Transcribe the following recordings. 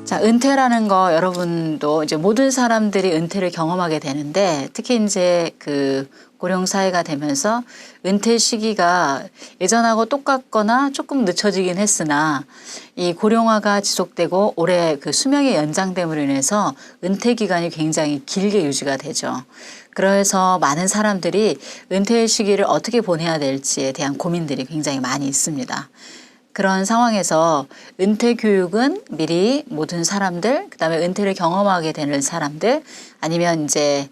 자, 은퇴라는 거 여러분도 이제 모든 사람들이 은퇴를 경험하게 되는데 특히 이제 그 고령 사회가 되면서 은퇴 시기가 예전하고 똑같거나 조금 늦춰지긴 했으나 이 고령화가 지속되고 올해 그 수명의 연장됨으로 인해서 은퇴 기간이 굉장히 길게 유지가 되죠. 그래서 많은 사람들이 은퇴 시기를 어떻게 보내야 될지에 대한 고민들이 굉장히 많이 있습니다. 그런 상황에서 은퇴 교육은 미리 모든 사람들, 그다음에 은퇴를 경험하게 되는 사람들, 아니면 이제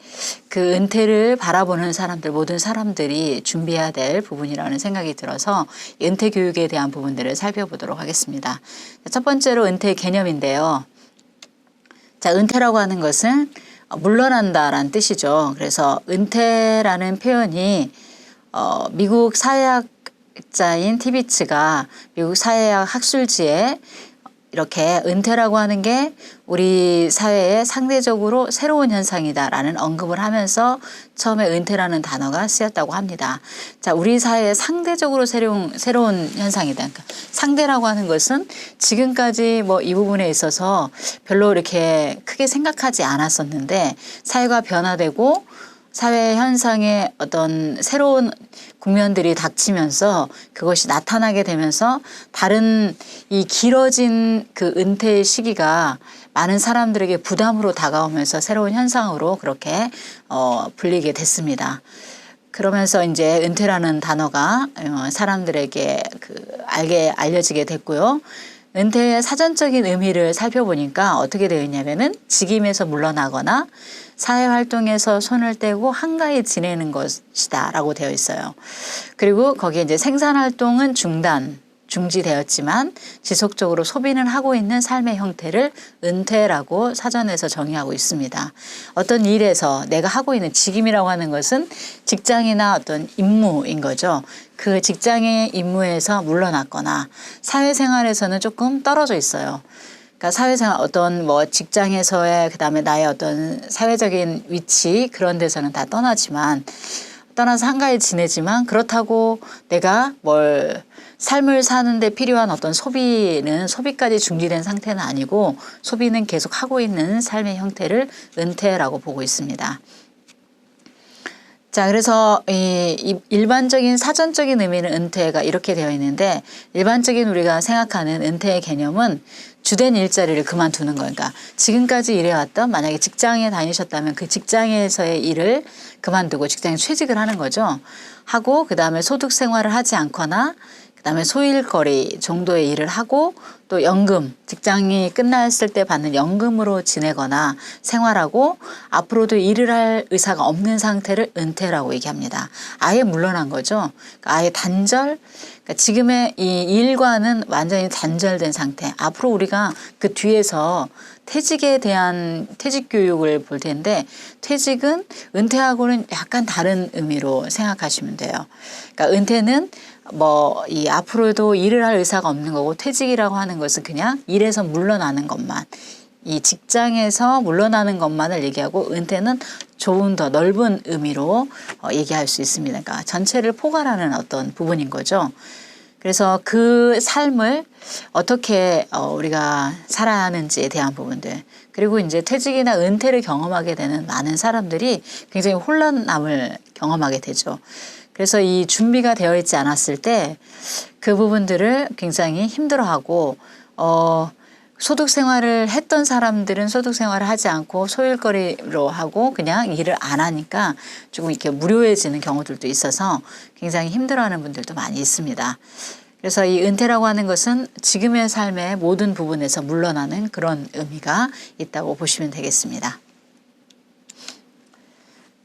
그 은퇴를 바라보는 사람들, 모든 사람들이 준비해야 될 부분이라는 생각이 들어서 은퇴 교육에 대한 부분들을 살펴보도록 하겠습니다. 첫 번째로 은퇴 개념인데요. 자, 은퇴라고 하는 것은 물러난다라는 뜻이죠. 그래서 은퇴라는 표현이 미국 사회학 자인 티비츠가 미국 사회학 학술지에 이렇게 은퇴라고 하는 게 우리 사회에 상대적으로 새로운 현상이다라는 언급을 하면서 처음에 은퇴라는 단어가 쓰였다고 합니다. 자, 우리 사회에 상대적으로 새로운 현상이다. 그러니까 상대라고 하는 것은 지금까지 뭐 이 부분에 있어서 별로 이렇게 크게 생각하지 않았었는데 사회가 변화되고 사회 현상에 어떤 새로운 국면들이 닥치면서 그것이 나타나게 되면서 다른 이 길어진 그 은퇴의 시기가 많은 사람들에게 부담으로 다가오면서 새로운 현상으로 그렇게 불리게 됐습니다. 그러면서 이제 은퇴라는 단어가 사람들에게 알려지게 됐고요. 은퇴의 사전적인 의미를 살펴보니까 어떻게 되어 있냐면은 직임에서 물러나거나 사회활동에서 손을 떼고 한가히 지내는 것이다 라고 되어 있어요. 그리고 거기에 이제 생산활동은 중지되었지만 지속적으로 소비는 하고 있는 삶의 형태를 은퇴라고 사전에서 정의하고 있습니다. 어떤 일에서 내가 하고 있는 직임이라고 하는 것은 직장이나 어떤 임무인 거죠. 그 직장의 임무에서 물러났거나 사회생활에서는 조금 떨어져 있어요. 그러니까 사회생활 어떤 뭐 직장에서의 그다음에 나의 어떤 사회적인 위치 그런 데서는 다 떠나서 한가히 지내지만 그렇다고 내가 뭘 삶을 사는데 필요한 어떤 소비까지 중지된 상태는 아니고 소비는 계속 하고 있는 삶의 형태를 은퇴라고 보고 있습니다. 자, 그래서 이 일반적인 사전적인 의미는 은퇴가 이렇게 되어 있는데 일반적인 우리가 생각하는 은퇴의 개념은 주된 일자리를 그만두는 거예요. 그러니까 지금까지 일해왔던 만약에 직장에 다니셨다면 그 직장에서의 일을 그만두고 직장에 취직을 하는 거죠. 하고 그다음에 소득 생활을 하지 않거나 그다음에 소일거리 정도의 일을 하고 또 연금, 직장이 끝났을 때 받는 연금으로 지내거나 생활하고 앞으로도 일을 할 의사가 없는 상태를 은퇴라고 얘기합니다. 아예 물러난 거죠. 그러니까 아예 단절, 그러니까 지금의 이 일과는 완전히 단절된 상태. 앞으로 우리가 그 뒤에서 퇴직에 대한 퇴직 교육을 볼 텐데 퇴직은 은퇴하고는 약간 다른 의미로 생각하시면 돼요. 그러니까 은퇴는 이 앞으로도 일을 할 의사가 없는 거고 퇴직이라고 하는 것은 그냥 일에서 물러나는 것만 이 직장에서 물러나는 것만을 얘기하고 은퇴는 조금 더 넓은 의미로 얘기할 수 있습니다. 그러니까 전체를 포괄하는 어떤 부분인 거죠. 그래서 그 삶을 어떻게 우리가 살아야 하는지에 대한 부분들 그리고 이제 퇴직이나 은퇴를 경험하게 되는 많은 사람들이 굉장히 혼란함을 경험하게 되죠. 그래서 이 준비가 되어 있지 않았을 때 그 부분들을 굉장히 힘들어하고 소득 생활을 했던 사람들은 소득 생활을 하지 않고 소일거리로 하고 그냥 일을 안 하니까 조금 이렇게 무료해지는 경우들도 있어서 굉장히 힘들어하는 분들도 많이 있습니다. 그래서 이 은퇴라고 하는 것은 지금의 삶의 모든 부분에서 물러나는 그런 의미가 있다고 보시면 되겠습니다.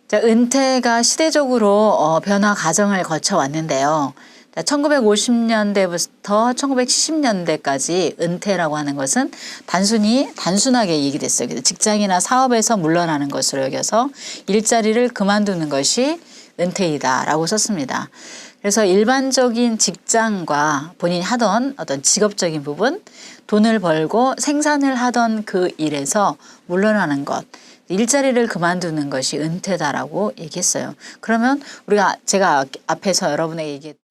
자, 은퇴가 시대적으로 변화 과정을 거쳐 왔는데요. 1950년대부터 1970년대까지 은퇴라고 하는 것은 단순하게 얘기됐어요. 직장이나 사업에서 물러나는 것으로 여겨서 일자리를 그만두는 것이 은퇴이다라고 썼습니다. 그래서 일반적인 직장과 본인이 하던 어떤 직업적인 부분, 돈을 벌고 생산을 하던 그 일에서 물러나는 것, 일자리를 그만두는 것이 은퇴다라고 얘기했어요. 그러면 제가 앞에서 여러분에게 얘기했던